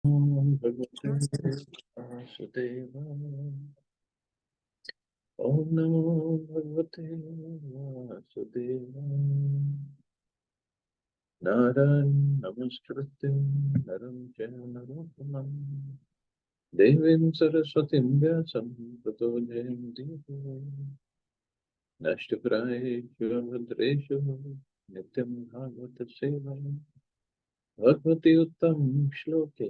Bhagavate Vasudevaya. Om Namo Bhagavate Vasudevaya. Narayan Namaskrityam Naram Jaya Narottamam Devim Saraswatim Vyasam Tato Jayanti Nashtaprayeshu Bhadreshu Nityam Bhagavata Sevaya Bhagavati Uttam Shloke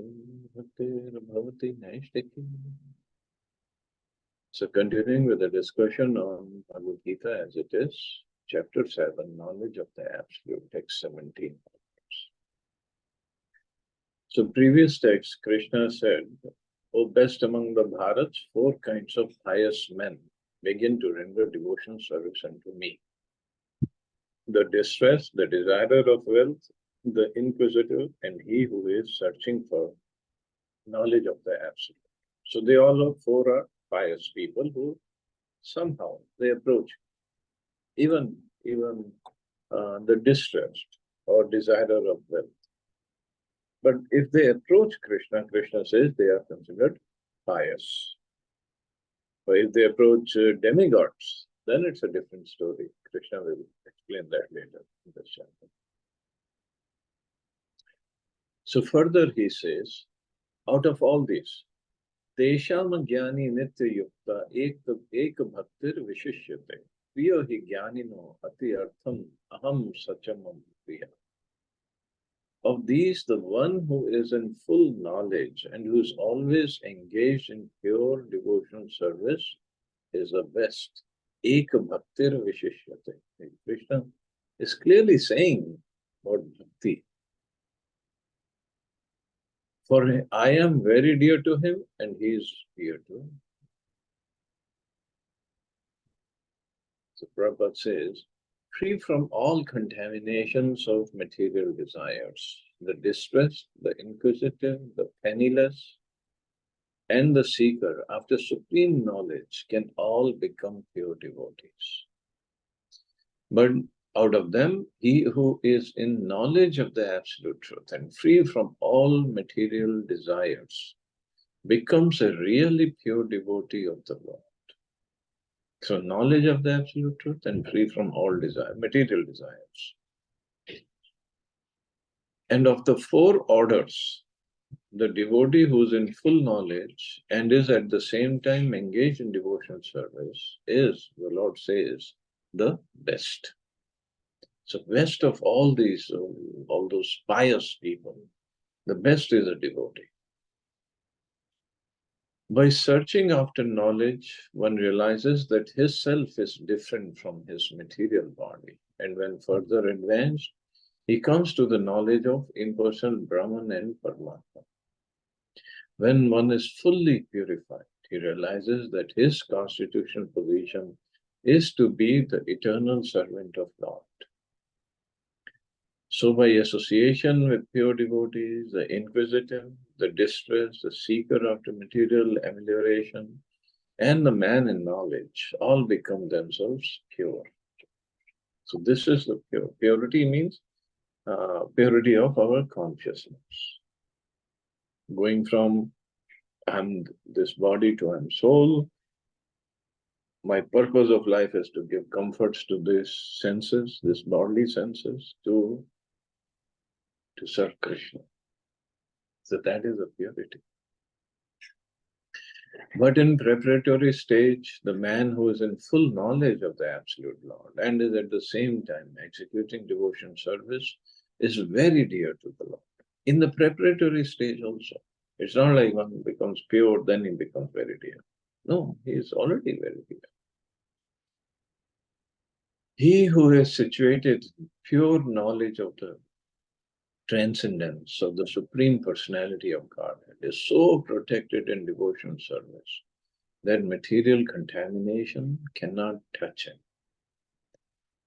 Bhaktir Bhavati Naishtaki. So continuing with the discussion on Bhagavad Gita as it is, chapter 7, knowledge of the absolute, text 17. So previous text, Krishna said, O best among the Bharats, 4 kinds of pious men begin to render devotional service unto me. The distressed, the desirer of wealth, the inquisitive, and he who is searching for knowledge of the absolute. So they all are 4 are pious people who somehow they approach even the distressed or desirer of wealth. But if they approach Krishna, Krishna says they are considered pious. But if they approach demigods, then it's a different story. Krishna will explain that later in this chapter. So further he says, out of all these, Tesham Jnani Nitya Yukta Ek Bhaktir Vishishyate Priyo Hi Jnanino Ati Artham Aham Sachamam Priya. Of these, the one who is in full knowledge and who is always engaged in pure devotional service is the best. Eka Bhaktir Vishishyate. Krishna is clearly saying about bhakti. For I am very dear to him and he is dear to him. So Prabhupada says, free from all contaminations of material desires, the distressed, the inquisitive, the penniless, and the seeker after supreme knowledge can all become pure devotees. But out of them, he who is in knowledge of the absolute truth and free from all material desires becomes a really pure devotee of the Lord. So knowledge of the absolute truth and free from all desire, material desires. And of the 4 orders, the devotee who is in full knowledge and is at the same time engaged in devotional service is, the Lord says, the best. So best of all these, all those pious people, the best is a devotee. By searching after knowledge, one realizes that his self is different from his material body. And when further advanced, he comes to the knowledge of impersonal Brahman and Paramatma. When one is fully purified, he realizes that his constitutional position is to be the eternal servant of God. So by association with pure devotees, the inquisitive, the distressed, the seeker after material amelioration, and the man in knowledge all become themselves pure. So this is the pure. Purity means purity of our consciousness. Going from I'm this body to I'm soul. My purpose of life is to give comforts to these senses, these bodily senses, to serve Krishna. So that is a purity. But in preparatory stage, the man who is in full knowledge of the Absolute Lord and is at the same time executing devotion service is very dear to the Lord. In the preparatory stage also, it's not like one becomes pure, then he becomes very dear. No, he is already very dear. He who is situated in pure knowledge of the transcendence of the Supreme Personality of Godhead is so protected in devotion service that material contamination cannot touch him.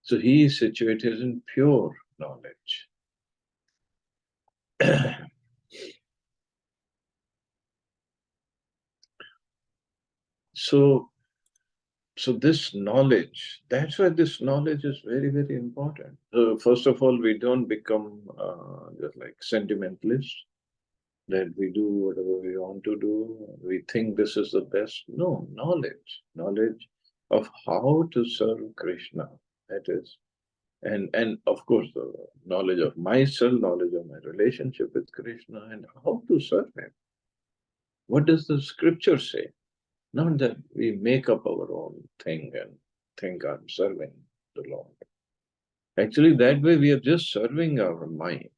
So he is situated in pure knowledge. So this knowledge, that's why this knowledge is very, very important. First of all, we don't become just like sentimentalists. that we do whatever we want to do. We think this is the best. No, knowledge of how to serve Krishna. That is, and of course the knowledge of myself, knowledge of my relationship with Krishna, and how to serve him. What does the scripture say? Not that we make up our own thing and think I'm serving the Lord. Actually, that way we are just serving our mind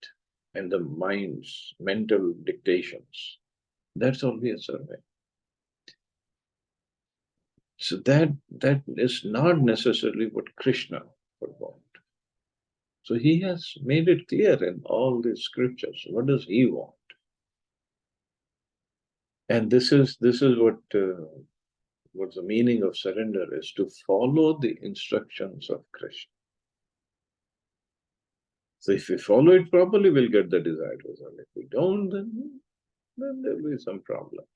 and the mind's mental dictations. That's all we are serving. So that is not necessarily what Krishna would want. So he has made it clear in all these scriptures. What does he want? And this is what the meaning of surrender is, to follow the instructions of Krishna. So if we follow it properly, we'll get the desired result. If we don't, then there'll be some problems,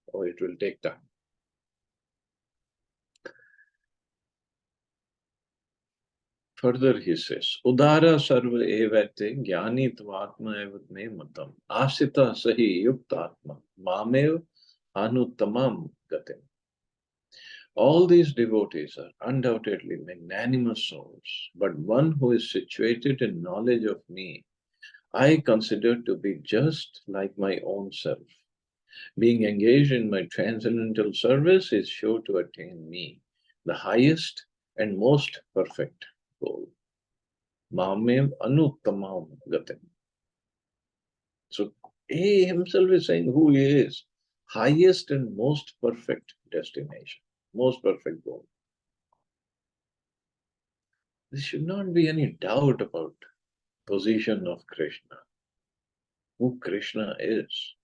or it will take time. Further, he says, Udara sarva evate jnani tvatma evat me matam asita sahi yuktatma mamev anuttamam gatim. All these devotees are undoubtedly magnanimous souls, but one who is situated in knowledge of me, I consider to be just like my own self. Being engaged in my transcendental service is sure to attain me, the highest and most perfect goal. Mamev anuttamam gatim. So he himself is saying who he is, highest and most perfect destination, most perfect goal. There should not be any doubt about position of Krishna, who Krishna is.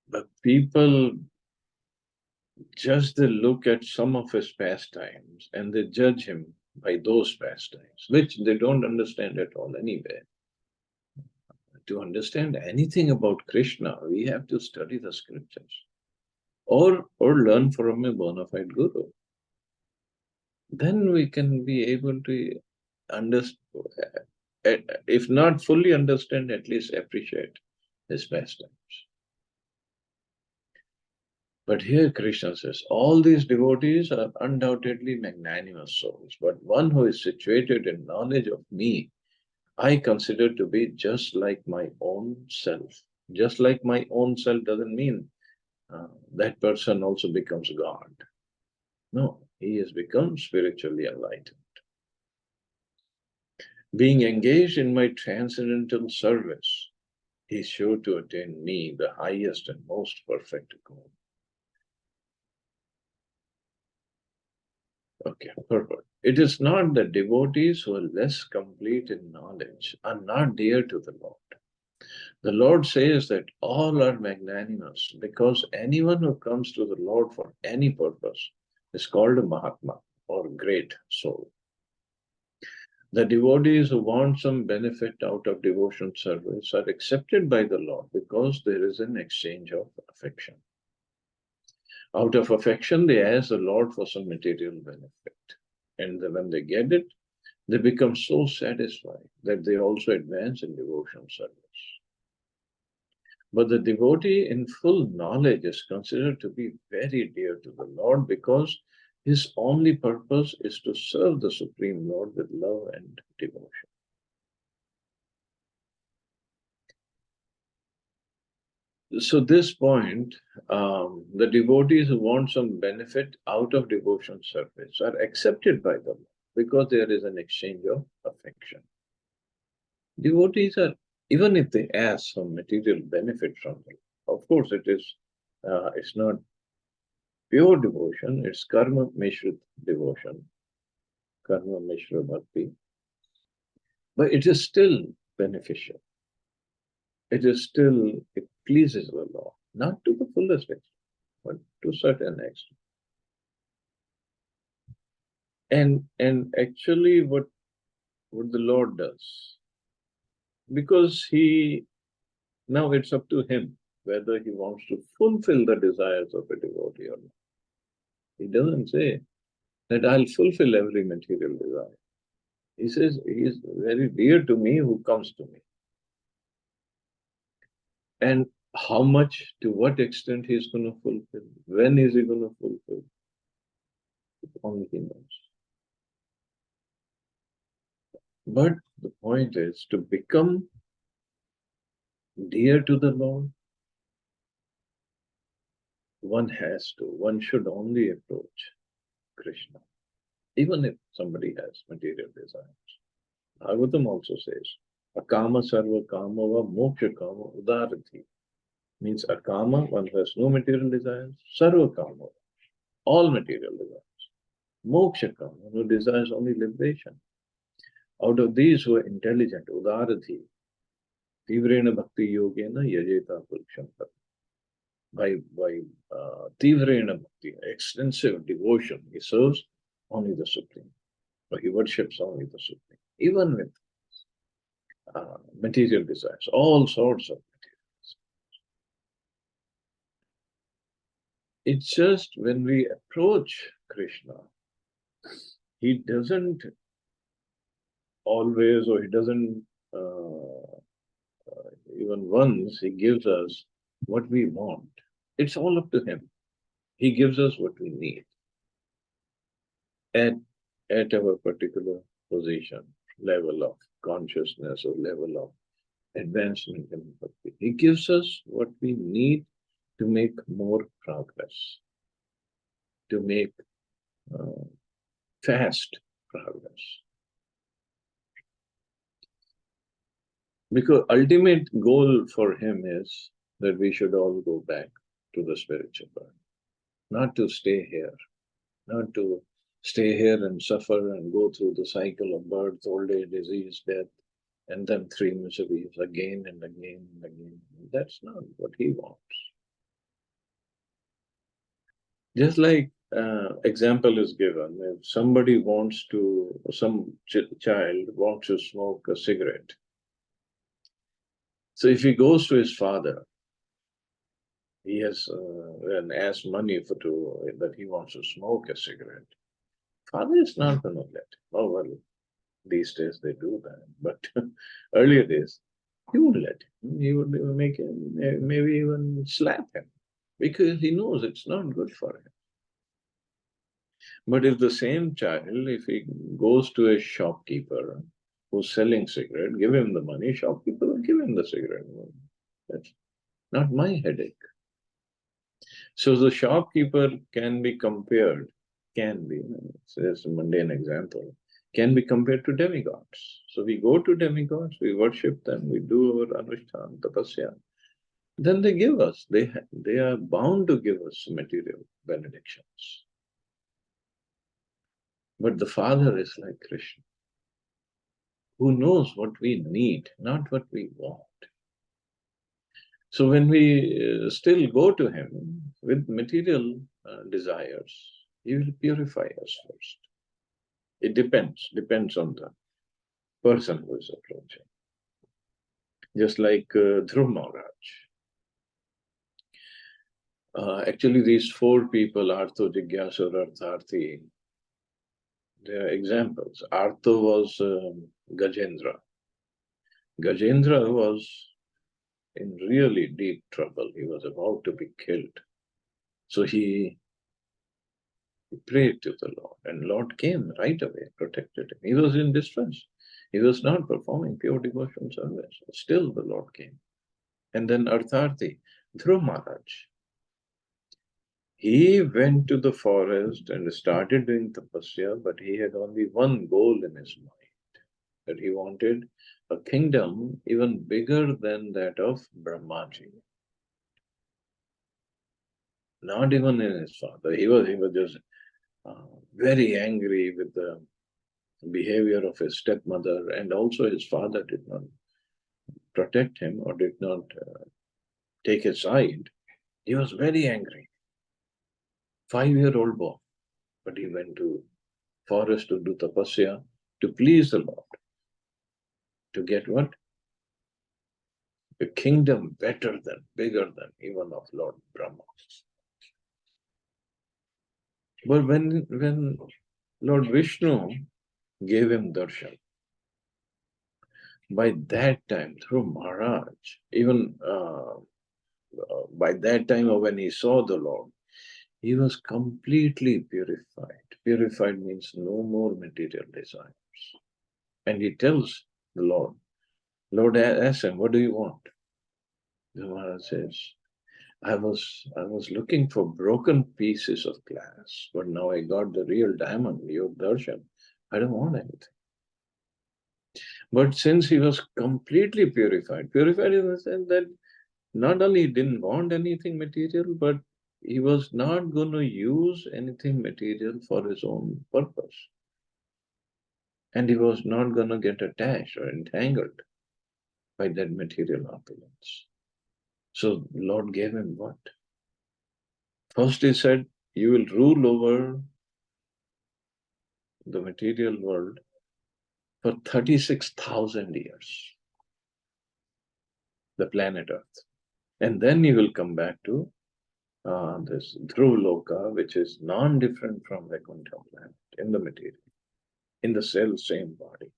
But people just they look at some of his pastimes and they judge him by those pastimes, which they don't understand at all anyway. To understand anything about Krishna, we have to study the scriptures or learn from a bona fide guru. Then we can be able to understand, if not fully understand, at least appreciate his pastimes. But here Krishna says, all these devotees are undoubtedly magnanimous souls, but one who is situated in knowledge of me, I consider to be just like my own self. Just like my own self doesn't mean that person also becomes God. No, he has become spiritually enlightened. Being engaged in my transcendental service, he is sure to attain me, the highest and most perfect goal. Okay, perfect. It is not the devotees who are less complete in knowledge are not dear to the Lord. The Lord says that all are magnanimous because anyone who comes to the Lord for any purpose is called a Mahatma or great soul. The devotees who want some benefit out of devotion service are accepted by the Lord because there is an exchange of affection. Out of affection, they ask the Lord for some material benefit. And when they get it, they become so satisfied that they also advance in devotion service. But the devotee in full knowledge is considered to be very dear to the Lord because his only purpose is to serve the Supreme Lord with love and devotion. So this point, the devotees who want some benefit out of devotion service are accepted by the Lord because there is an exchange of affection. Devotees are, even if they ask some material benefit from them, of course it's not pure devotion, it's karma mishrit devotion, karma mishra bhakti, but it is still beneficial. It is still, it pleases the Lord, not to the fullest extent, but to certain extent. And actually what the Lord does, because now it's up to him whether he wants to fulfill the desires of a devotee or not. He doesn't say that I'll fulfill every material desire. He says he is very dear to me who comes to me. And how much, to what extent he is going to fulfill, when is he going to fulfill, only he knows. But the point is to become dear to the Lord, one should only approach Krishna, even if somebody has material desires. Bhagavatam also says, Akama sarva kamava moksha kama udarati. Means akama, one who has no material desires, sarva kama, all material desires. Moksha kama, one who desires only liberation. Out of these who are intelligent, udarati, tivrena bhakti yogena yajeta puruksham. By tivrena bhakti, extensive devotion, he serves only the Supreme, or he worships only the Supreme, even with material desires, all sorts of material desires. It's just when we approach Krishna, he doesn't always, or he doesn't even once, he gives us what we want. It's all up to him. He gives us what we need at our particular position, level of consciousness or level of advancement in bhakti. He gives us what we need to make more progress, to make fast progress. Because ultimate goal for him is that we should all go back to the spiritual world, not to stay here, not to stay here and suffer and go through the cycle of birth, old age, disease, death, and then three miseries again and again and again. That's not what he wants. Just like example is given, if somebody wants to, some child wants to smoke a cigarette. So if he goes to his father, he has and asks money that he wants to smoke a cigarette. Father is not going to let him. Oh well, these days they do that, but earlier days he would let him. He would make him, maybe even slap him, because he knows it's not good for him. But if the same child, if he goes to a shopkeeper who's selling cigarette, give him the money, shopkeeper will give him the cigarette. That's not my headache. So the shopkeeper can be compared, it's a mundane example, can be compared to demigods. So we go to demigods, we worship them, we do our anushthan, tapasya. Then they give us, they are bound to give us material benedictions. But the Father is like Krishna, who knows what we need, not what we want. So when we still go to him with material desires, he will purify us first. It depends on the person who is approaching. Just like Dhruv Maharaj. Actually, these four people, Artho, Jigyasur, Artharthi, they are examples. Artho was Gajendra. Gajendra was in really deep trouble. He was about to be killed. So he prayed to the Lord, and Lord came right away, protected him. He was in distress. He was not performing pure devotion service. Still the Lord came. And then Artharthi, Dhruv Maharaj. He went to the forest and started doing tapasya, but he had only one goal in his mind, that he wanted a kingdom even bigger than that of Brahmaji. Not even in his father. He was just very angry with the behavior of his stepmother, and also his father did not protect him or did not take his side. He was very angry. 5-year-old boy, but he went to forest to do tapasya to please the Lord. To get what? A kingdom better than, bigger than even of Lord Brahma. But when Lord Vishnu gave him darshan, By that time, through Maharaj, even by that time when he saw the Lord, he was completely purified. Purified means no more material desires. And he tells the Lord, Lord asks him, what do you want? The Maharaj says, I was looking for broken pieces of glass, but now I got the real diamond, your darshan. I don't want anything. But since he was completely purified in the sense that not only he didn't want anything material, but he was not going to use anything material for his own purpose. And he was not going to get attached or entangled by that material opulence. So Lord gave him what? First he said, you will rule over the material world for 36,000 years, the planet Earth. And then you will come back to this Dhruv which is non-different from Vaikuntha planet in the material, in the same body.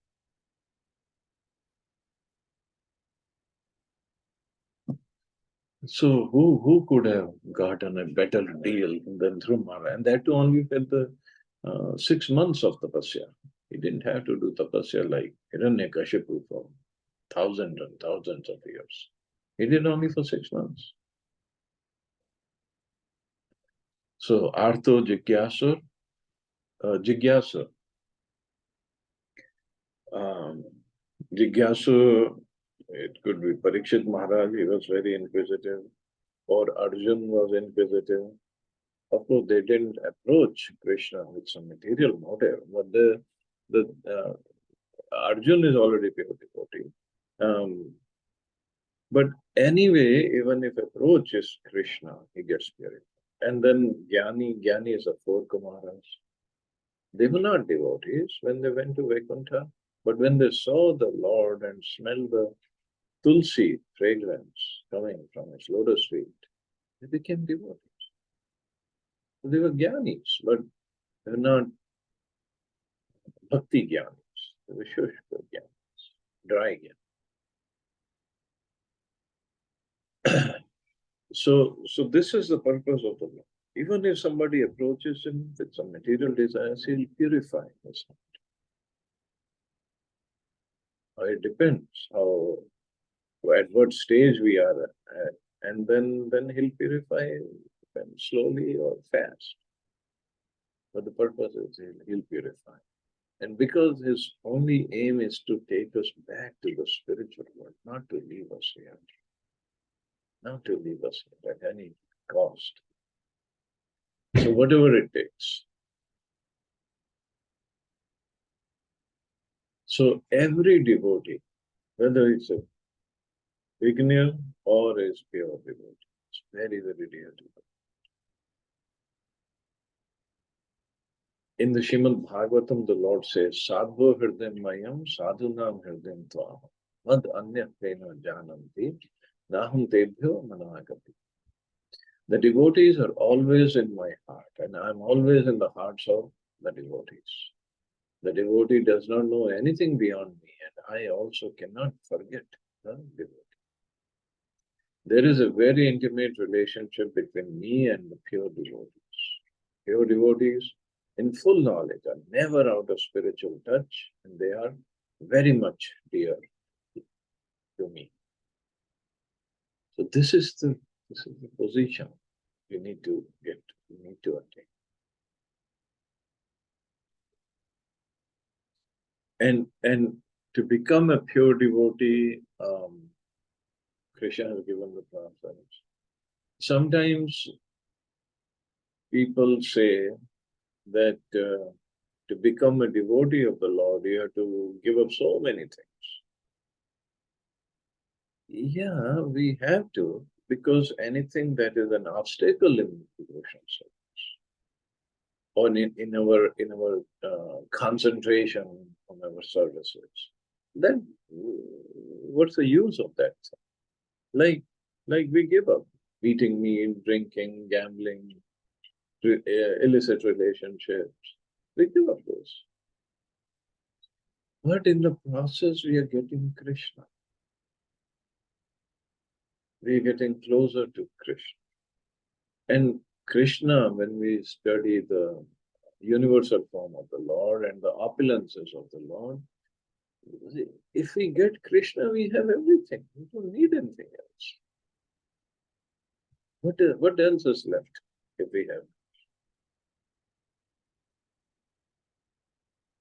So who could have gotten a better deal than Dhruv Maharaj? And that too only for the 6 months of tapasya. He didn't have to do tapasya like Hiranyakashipu for thousands and thousands of years. He did only for 6 months. So Artho Jigyasa. Jigyasu, it could be Parikshit Maharaj, he was very inquisitive, or Arjun was inquisitive. Of course, they didn't approach Krishna with some material motive, but the Arjun is already pure devotee. But anyway, even if approach is Krishna, he gets purified. And then Jnani is a four Kumaras. They were not devotees when they went to Vaikuntha, but when they saw the Lord and smelled the Tulsi fragrance coming from his lotus feet, they became devotees. So they were Jnanis, but they were not Bhakti Jnanis. They were Shushka Jnanis, dry Jnanis. So this is the purpose of the Lord. Even if somebody approaches him with some material desires, he'll purify his heart. It depends how at what stage we are at, and then he'll purify slowly or fast. But the purpose is he'll purify. And because his only aim is to take us back to the spiritual world, not to leave us here. Not to leave us here at any cost. So whatever it takes. So every devotee, whether it's a beginner or is pure devotee, it's very, very dear to them. In the Srimad Bhagavatam, the Lord says, Sadhu Hridayam Mayam, Sadhunam Hridayam Tvam, Mad Anya Tena Jananti, Naham Tebhyo Managati. The devotees are always in my heart, and I'm always in the hearts of the devotees. The devotee does not know anything beyond me, and I also cannot forget the devotee. There is a very intimate relationship between me and the pure devotees. Pure devotees, in full knowledge, are never out of spiritual touch, and they are very much dear to me. So this is the position you need to get, you need to attain. And to become a pure devotee, Krishna has given the process. Sometimes people say that to become a devotee of the Lord, you have to give up so many things. Yeah, we have to, because anything that is an obstacle in devotion service, or in our concentration on our services, then what's the use of that? Like we give up eating meat, drinking, gambling, illicit relationships. We give up those. But in the process, we are getting Krishna. We are getting closer to Krishna. And Krishna, when we study the universal form of the Lord and the opulences of the Lord, if we get Krishna, we have everything. We don't need anything else. What else is left if we have?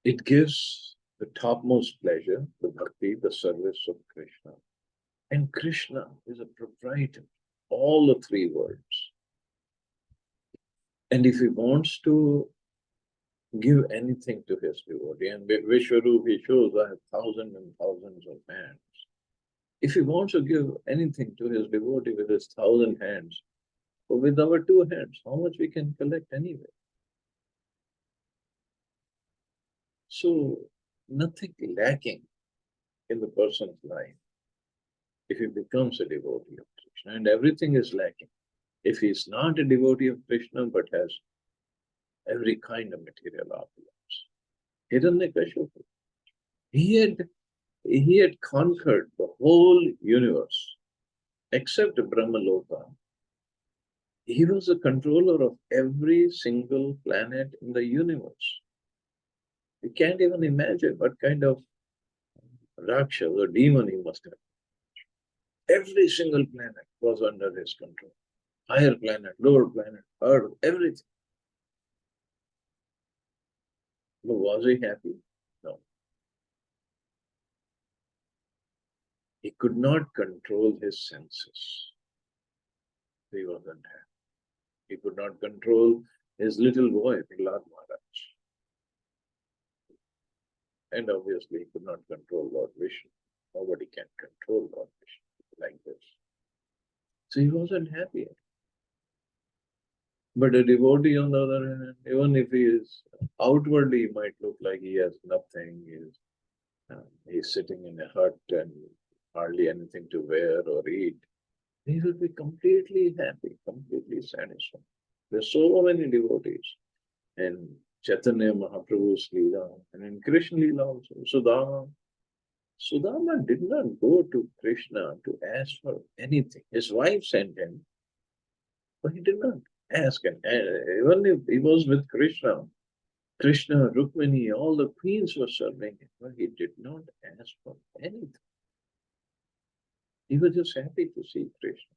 It gives the topmost pleasure, the bhakti, the service of Krishna. And Krishna is a proprietor, all the three worlds. And if he wants to give anything to his devotee, and Vishwarup he shows, I have thousands and thousands of hands. If he wants to give anything to his devotee with his 1,000 hands, or with our 2 hands, how much we can collect anyway? So nothing lacking in the person's life if he becomes a devotee of Krishna, and everything is lacking if he is not a devotee of Krishna but has every kind of material opulence. Hiranyakashipu, he had conquered the whole universe except Brahmaloka. He was the controller of every single planet in the universe. You can't even imagine what kind of Rakshas or demon he must have. Every single planet was under his control. Higher planet, lower planet, earth, everything. But was he happy? No. He could not control his senses. He wasn't happy. He could not control his little boy, Prahlad Maharaj. And obviously he could not control Lord Vishnu. Nobody can control Lord Vishnu like this. So he wasn't happy. But a devotee, on the other hand, even if he is outwardly, he might look like he has nothing. He's sitting in a hut and hardly anything to wear or eat. He will be completely happy, completely satisfied. There's so many devotees in Chaitanya Mahaprabhu's Leela and in Krishna Leela also. Sudama. Sudama did not go to Krishna to ask for anything. His wife sent him, but he did not ask. And even if he was with Krishna, Rukmini, all the queens were serving him, but he did not ask for anything. He was just happy to see Krishna.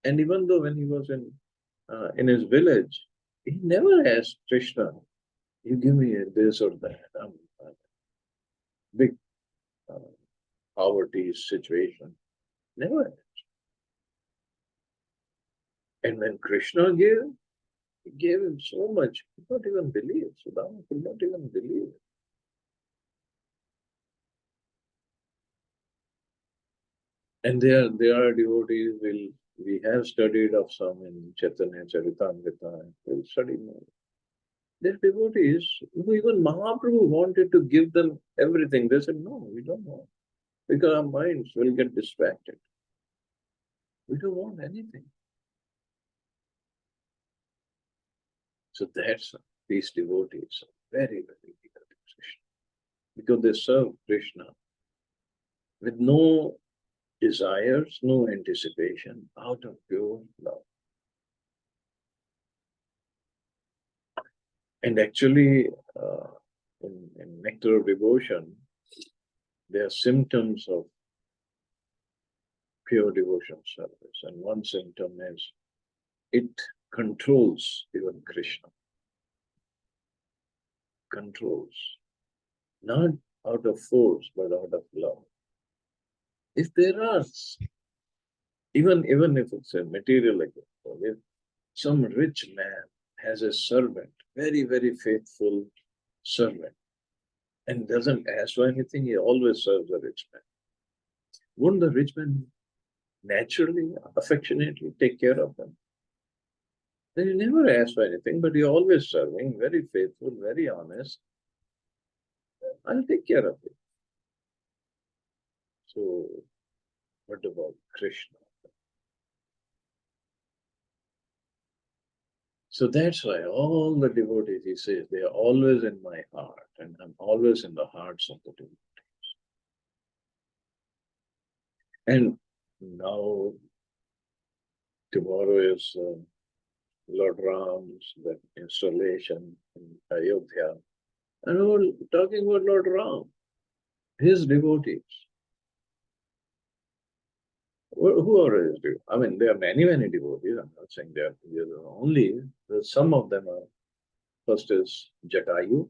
And even though when he was in his village, he never asked Krishna, you give me this or that. Big poverty situation. Never asked. And when Krishna gave, he gave him so much, he could not even believe it. Sudama could not even believe it. And there are devotees, we have studied of some in Chaitanya Charitamrita, we'll study more. There are devotees who even Mahaprabhu wanted to give them everything. They said, no, we don't want. Because our minds will get distracted. We don't want anything. So that's these devotees are very, very eager to Krishna. Because they serve Krishna with no desires, no anticipation, out of pure love. And actually, in Nectar of Devotion, there are symptoms of pure devotion service. And one symptom is it controls even Krishna. Controls. Not out of force, but out of love. If there are, even if it's a material example, if some rich man has a servant, very, very faithful servant, and doesn't ask for anything, he always serves the rich man. Won't the rich man naturally, affectionately take care of them? Then he never asks for anything, but he always serving, very faithful, very honest. I'll take care of it. So, what about Krishna? So that's why all the devotees, he says, they are always in my heart, and I'm always in the hearts of the devotees. And now, tomorrow is Lord Ram's that installation in Ayodhya. And we're talking about Lord Ram, his devotees. Who are his devotees? I mean, there are many, many devotees. I'm not saying they're the only. Some of them are. First is Jatayu,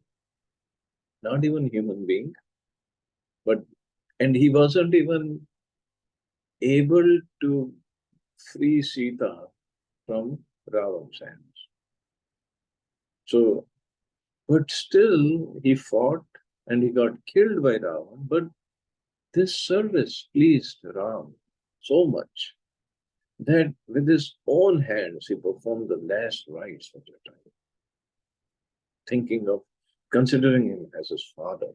not even human being, but and he wasn't even able to free Sita from Ravan's hands. So, but still he fought and he got killed by Ravan. But this service pleased Ram so much that with his own hands he performed the last rites for Jatayu, thinking of considering him as his father.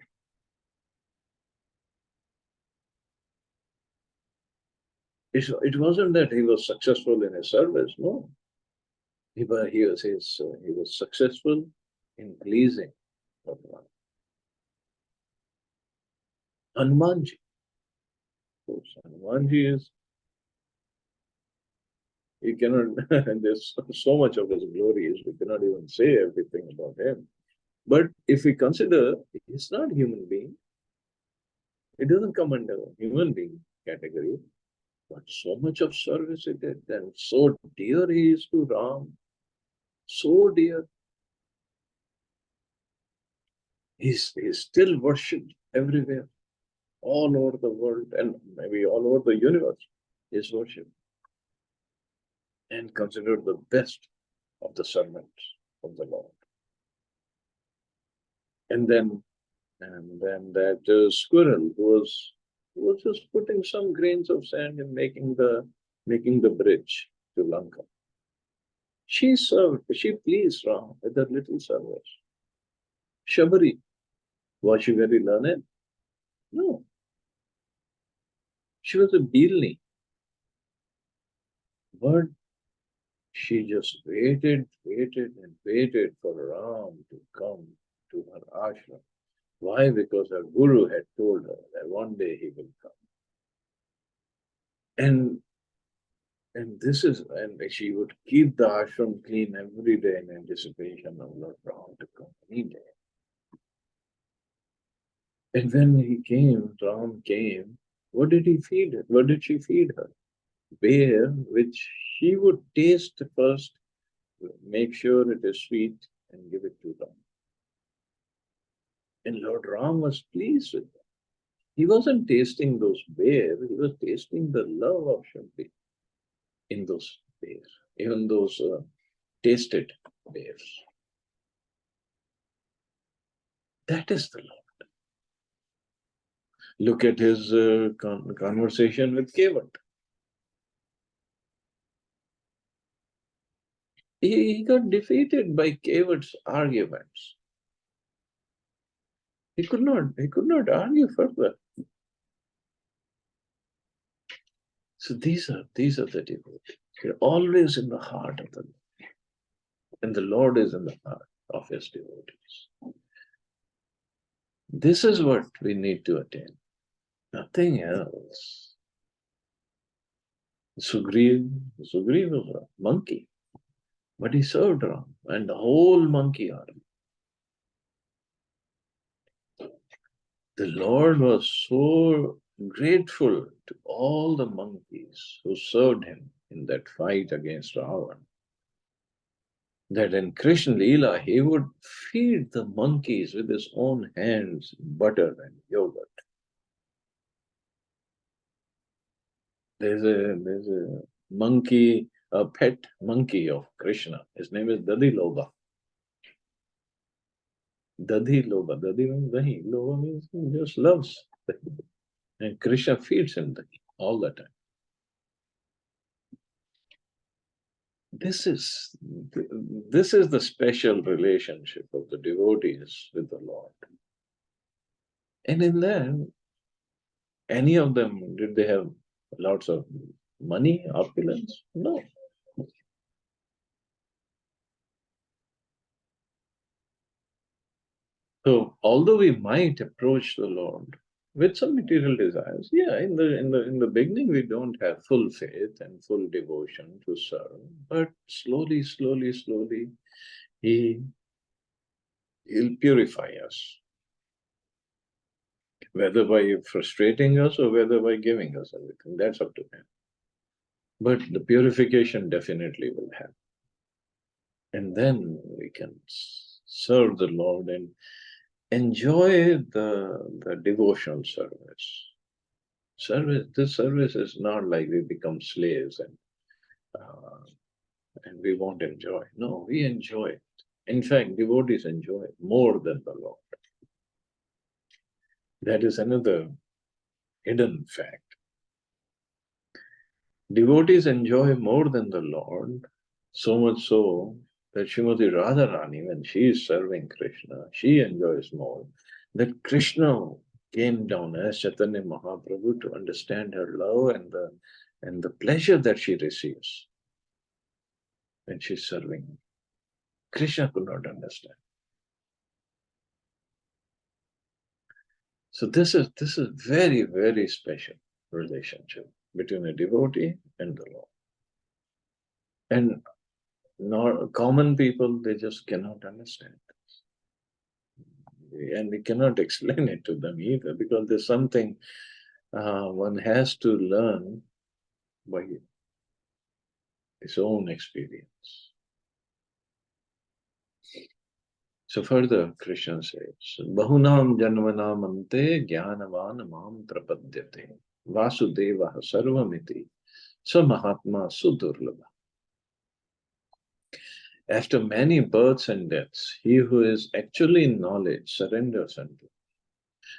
It wasn't that he was successful in his service, no. He was successful in pleasing Bhagavan. Hanumanji. Hanumanji is, he cannot, there's so much of his glories, we cannot even say everything about him. But if we consider, he's not a human being. It doesn't come under human being category, but so much of service he did, and so dear he is to Ram, so dear. He's still worshipped everywhere, all over the world, and maybe all over the universe is worshipped and considered the best of the servants of the Lord. And then that squirrel who was just putting some grains of sand and making the bridge to Lanka. She pleased Ram with her little service. Shabari, was she very learned? No. She was a Bilni. But she just waited and waited for Ram to come to her ashram. Why? Because her guru had told her that one day he will come. And she would keep the ashram clean every day in anticipation of Lord Ram to come any day. And when Ram came, what did he feed her? What did she feed her? Bear, which she would taste first, make sure it is sweet, and give it to Ram. And Lord Ram was pleased with that. He wasn't tasting those bears, he was tasting the love of Shampi in those bears, even those tasted bears. That is the Lord. Look at his conversation with Kevat. He got defeated by Kevat's arguments. He could not argue further. So these are the devotees. They're always in the heart of the Lord. And the Lord is in the heart of his devotees. This is what we need to attain. Nothing else. Sugriv was a monkey, but he served Ram and the whole monkey army. The Lord was so grateful to all the monkeys who served him in that fight against Ravan, that in Krishna Leela he would feed the monkeys with his own hands butter and yogurt. There's a monkey, a pet monkey of Krishna. His name is Dadiloba. Dadiloba. Dadi means dahi. Loba means he just loves dahi. And Krishna feeds him dahi all the time. This is the special relationship of the devotees with the Lord. And in that, any of them, did they have lots of money, opulence? No. So although we might approach the Lord with some material desires, yeah, in the beginning we don't have full faith and full devotion to serve, but slowly, He He'll purify us, whether by frustrating us or whether by giving us everything. That's up to Him. But the purification definitely will happen. And then we can serve the Lord and enjoy the devotional service. This service is not like we become slaves uh, and we won't enjoy. No, we enjoy it. In fact, devotees enjoy it more than the Lord. That is another hidden fact. Devotees enjoy more than the Lord, so much so that Srimati Radharani, when she is serving Krishna, she enjoys more. That Krishna came down as Chaitanya Mahaprabhu to understand her love and the pleasure that she receives when she's serving him. Krishna could not understand. So this is very, very special relationship between a devotee and the Lord. And not common people, they just cannot understand. And we cannot explain it to them either, because there's something one has to learn by his own experience. So further, Krishna says, Bahunam janmanam ante jnanavan mam prapadyate vasudeva sarvamiti samahatma sudurlabha. After many births and deaths, he who is actually in knowledge surrenders unto,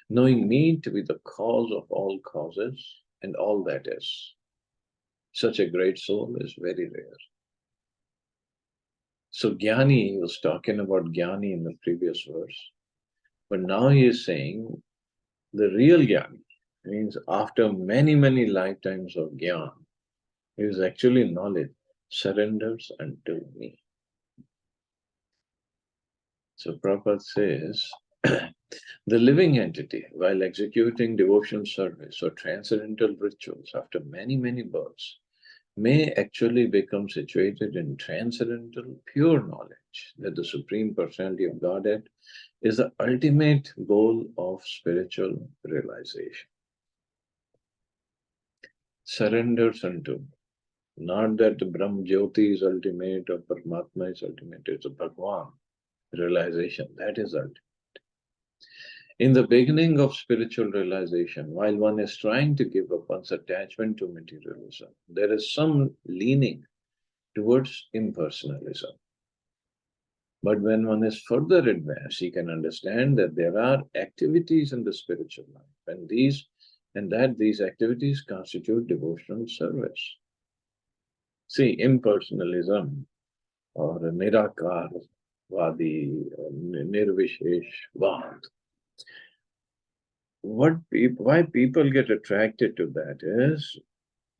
knowing me to be the cause of all causes and all that is. Such a great soul is very rare. So Jnani, he was talking about Jnani in the previous verse, but now he is saying the real Jnani means after many, many lifetimes of Jnana, he is actually knowledge, surrenders unto me. So Prabhupada says, the living entity, while executing devotional service or transcendental rituals after many, many births, may actually become situated in transcendental pure knowledge that the Supreme Personality of Godhead is the ultimate goal of spiritual realization. Surrenders unto, not that Brahm Jyoti is ultimate or Paramatma is ultimate, it's a Bhagwan realization, that is ultimate. In the beginning of spiritual realization, while one is trying to give up one's attachment to materialism, there is some leaning towards impersonalism. But when one is further advanced, he can understand that there are activities in the spiritual life, and these activities constitute devotional service. See, impersonalism or Nirakarvadi, Nirvisheshvad, why people get attracted to that is,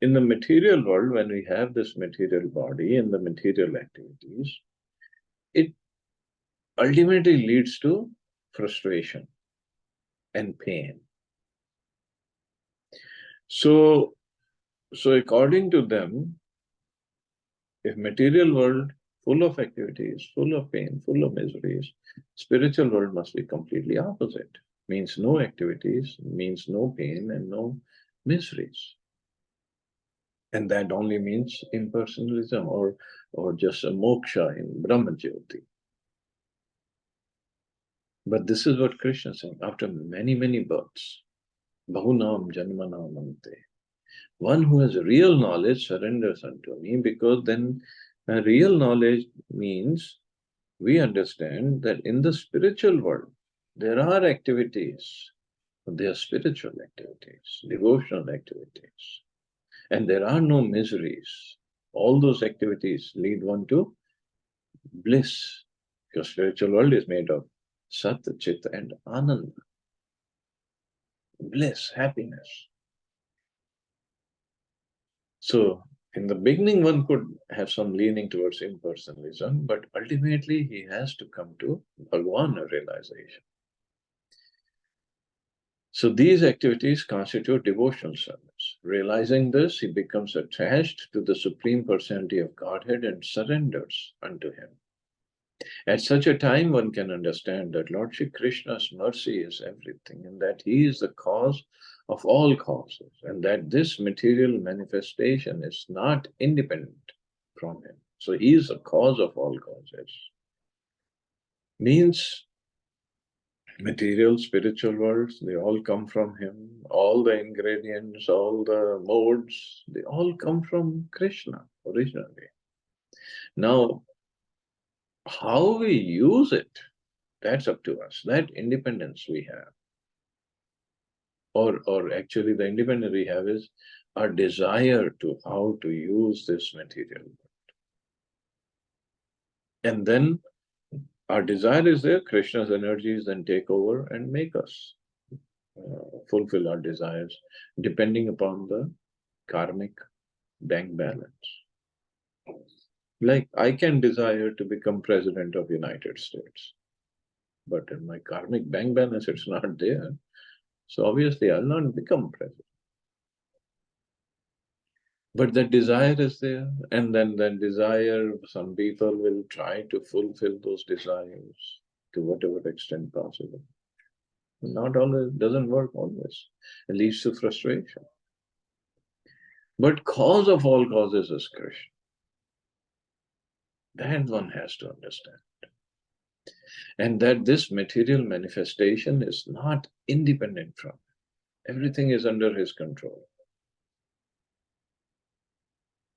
in the material world, when we have this material body and the material activities, it ultimately leads to frustration and pain. So according to them, if material world full of activities, full of pain, full of miseries, spiritual world must be completely opposite. Means no activities, means no pain and no miseries. And that only means impersonalism or just a moksha in Brahma Jyoti. But this is what Krishna is saying. After many, many births, Bahunam Janmanam Ante. One who has real knowledge surrenders unto me, because then real knowledge means we understand that in the spiritual world, there are activities. They are spiritual activities, devotional activities. And there are no miseries. All those activities lead one to bliss. Your spiritual world is made of Sat, Chit, and Ananda. Bliss, happiness. So, in the beginning, one could have some leaning towards impersonalism, but ultimately he has to come to Bhagwan realization. So these activities constitute devotional service. Realizing this, he becomes attached to the Supreme Personality of Godhead and surrenders unto him. At such a time, one can understand that Lord Shri Krishna's mercy is everything, and that he is the cause of all causes, and that this material manifestation is not independent from him. So he is the cause of all causes. Means material, spiritual worlds, they all come from him. All the ingredients, all the modes, they all come from Krishna originally. Now, how we use it, that's up to us. That independence we have. Or actually the independence we have is our desire to how to use this material. And then our desire is there, Krishna's energies then take over and make us fulfill our desires, depending upon the karmic bank balance. Like I can desire to become president of United States, but in my karmic bank balance, it's not there. So obviously I'll not become president. But the desire is there, and then that desire, some people will try to fulfill those desires to whatever extent possible. Not always, doesn't work always. It leads to frustration. But cause of all causes is Krishna. That one has to understand. And that this material manifestation is not independent from him. Everything is under his control.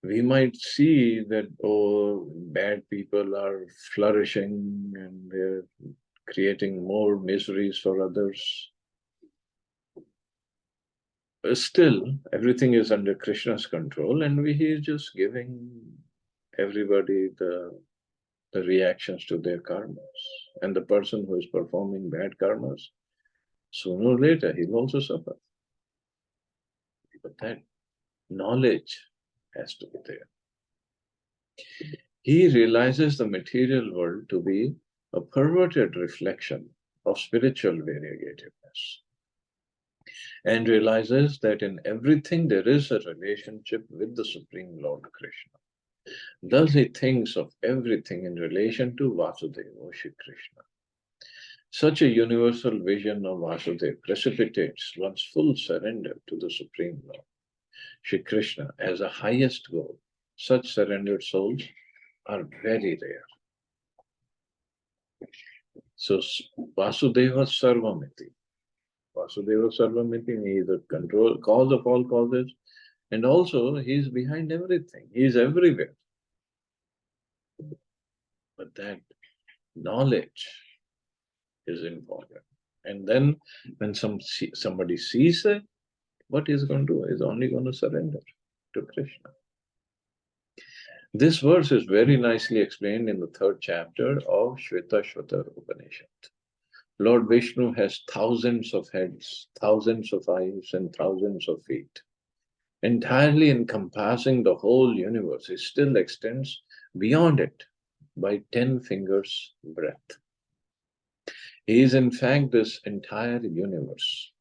We might see that, oh, bad people are flourishing and they're creating more miseries for others. Still, everything is under Krishna's control, and he is just giving everybody the reactions to their karmas. And the person who is performing bad karmas, sooner or later, he'll also suffer. But that knowledge has to be there. He realizes the material world to be a perverted reflection of spiritual variegativeness, and realizes that in everything there is a relationship with the Supreme Lord Krishna. Thus he thinks of everything in relation to Vasudeva, Shri Krishna. Such a universal vision of Vasudeva precipitates one's full surrender to the Supreme Lord, Shri Krishna, as a highest goal. Such surrendered souls are very rare. So Vasudeva Sarvamiti. Vasudeva Sarvamiti, he is the control, cause of all causes, and also he is behind everything. He is everywhere. But that knowledge is important. And then when somebody sees it, what he's going to do is only going to surrender to Krishna. This verse is very nicely explained in the 3rd chapter of Shvetashvatar Upanishad. Lord Vishnu has thousands of heads, thousands of eyes, and thousands of feet. Entirely encompassing the whole universe, he still extends beyond it by 10 fingers breadth. He is in fact this entire universe.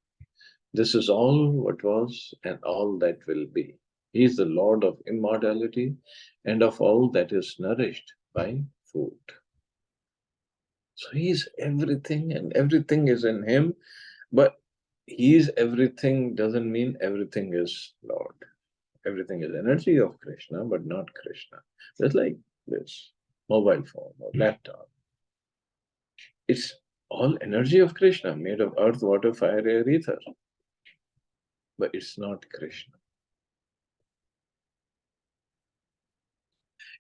This is all what was and all that will be. He is the Lord of immortality and of all that is nourished by food. So he is everything and everything is in him, but he is everything doesn't mean everything is Lord. Everything is energy of Krishna, but not Krishna. Just like this mobile phone or laptop. It's all energy of Krishna, made of earth, water, fire, air, ether. But it's not Krishna.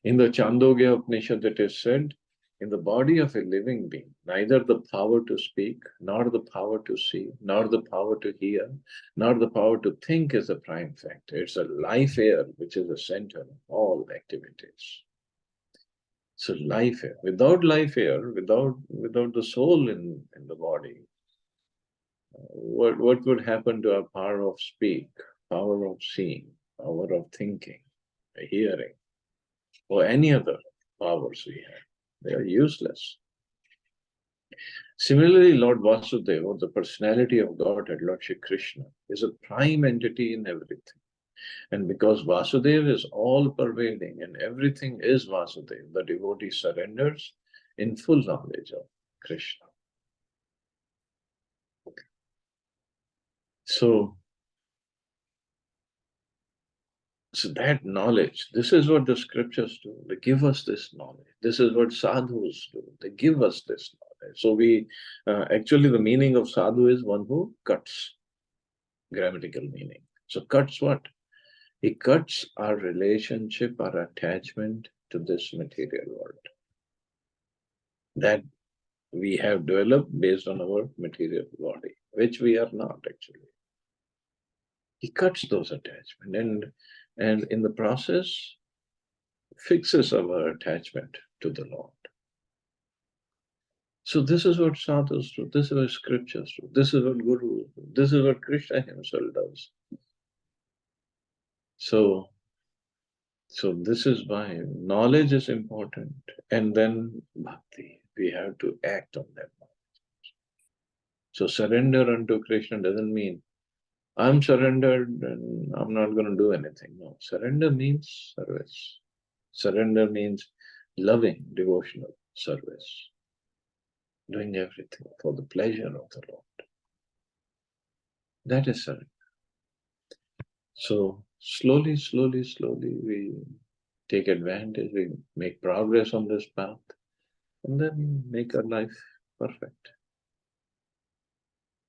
In the Chandogya Upanishad it is said, in the body of a living being, neither the power to speak, nor the power to see, nor the power to hear, nor the power to think is the prime factor. It's a life air which is the center of all activities. So life air. Without life air, without the soul in the body, what would happen to our power of speak, power of seeing, power of thinking, hearing, or any other powers we have? They are useless. Similarly, Lord Vasudeva, or the personality of Godhead, Lord Shri Krishna, is a prime entity in everything. And because Vasudeva is all pervading and everything is Vasudeva, the devotee surrenders in full knowledge of Krishna. So that knowledge, this is what the scriptures do. They give us this knowledge. This is what sadhus do. They give us this knowledge. So we, actually the meaning of sadhu is one who cuts, grammatical meaning. So cuts what? He cuts our relationship, our attachment to this material world that we have developed based on our material body, which we are not actually. He cuts those attachments and in the process fixes our attachment to the Lord. So this is what sadhus do, this is what scriptures do, this is what Guru do, this is what Krishna himself does. So this is why knowledge is important, and then bhakti. We have to act on that knowledge. So surrender unto Krishna doesn't mean I'm surrendered and I'm not going to do anything. No, surrender means service. Surrender means loving, devotional service. Doing everything for the pleasure of the Lord. That is surrender. So slowly, we take advantage, we make progress on this path, and then make our life perfect.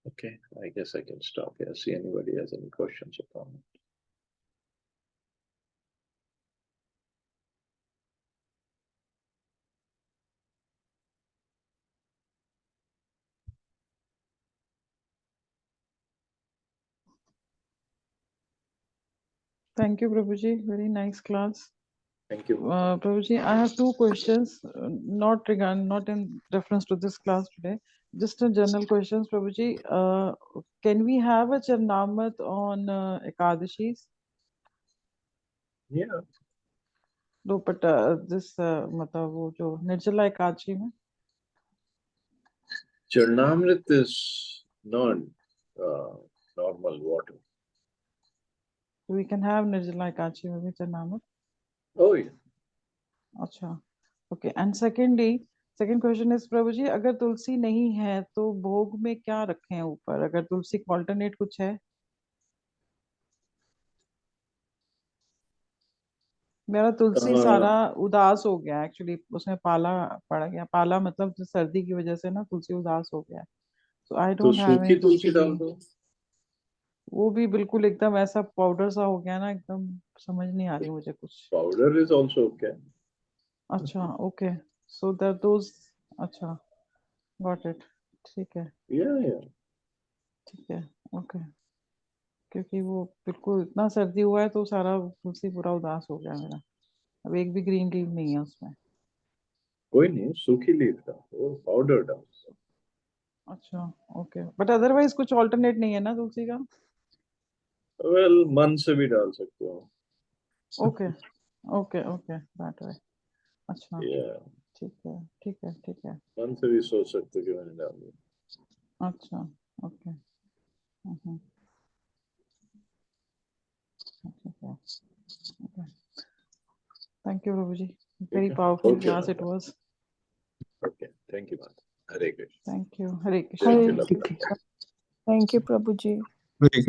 Okay, I guess I can stop here. See anybody has any questions or comments. Thank you, Prabhuji. Very nice class. Thank you. Prabhuji, I have two questions, not in reference to this class today, just a general questions, Prabhuji. Can we have a Charnamat on Ekadashis? Yeah. No, but this मतलब वो जो निर्जला एकादशी में Charnamrit is not normal water. we can have Nirjala Ekadashi में भी Charnamat. Oh yeah. अच्छा, okay. And second question is प्रभु जी, अगर तुलसी नहीं है तो भोग में क्या रखें ऊपर? अगर तुलसी का alternate कुछ है? मेरा तुलसी सारा उदास हो गया एक्चुअली, उसमें पाला पड़ गया. पाला मतलब सर्दी की वजह से ना तुलसी उदास हो गया. So I don't have any तुलसी डाल दो. वो भी बिल्कुल एकदम ऐसा पाउडर सा हो गया ना, एकदम समझ नहीं आ रही मुझे कुछ. Powder is also okay. अच्छा, okay. So that those, अच्छा, got it. ठीक है. Yeah. ठीक है, ओके. क्योंकि वो बिल्कुल इतना सर्दी हुआ है तो सारा तुलसी पूरा उदास हो गया मेरा. अब एक भी ग्रीन लीफ नहीं है उसमें. कोई नहीं, सूखी लीफ डालो, पाउडर डालो. अच्छा, ओके. बट अदरवाइज कुछ ऑल्टरनेट नहीं है ना तुलसी का? वेल, मन से भी डाल सकते हो. Okay that way. अच्छा, ठीक है. मन से भी सोच सकते हो कि मैंने डाल दिया. अच्छा, okay. Okay. Thank you, Prabhuji. Very powerful class it was. Okay, thank you, Mata. Hare Krishna. Thank you. Hare Krishna. Thank you, Prabhuji. Hare